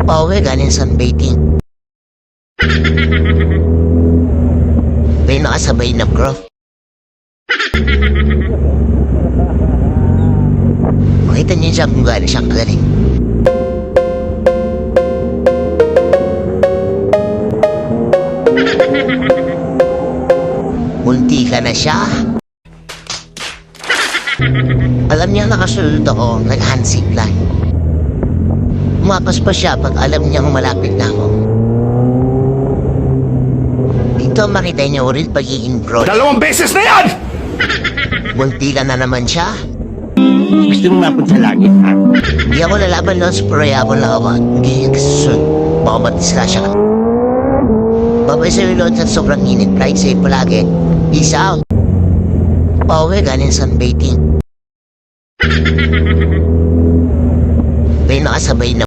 Pauwi galing sunbathing. May nakasabay na prof. Makita niyo siya kung gaano siyang galing. Munti ka na siya. Alam niya nakasunod ako, nag-handsignal. Umakas pa siya pag alam niyang malapit na ako. Dito makita niyo ulit pagiging bro. 2 beses na yan! Munti ka na naman siya. Gusto mo mapunta sa langit, ha? Hindi ako lalaban nun, sprayabon lang ako. Hindi nagsusun. Baka matislasya ka. Babay sa'yo Lord sa sobrang init. Flight safe palagi. Peace out. Pauwi galing sunbathing. May nakasabay na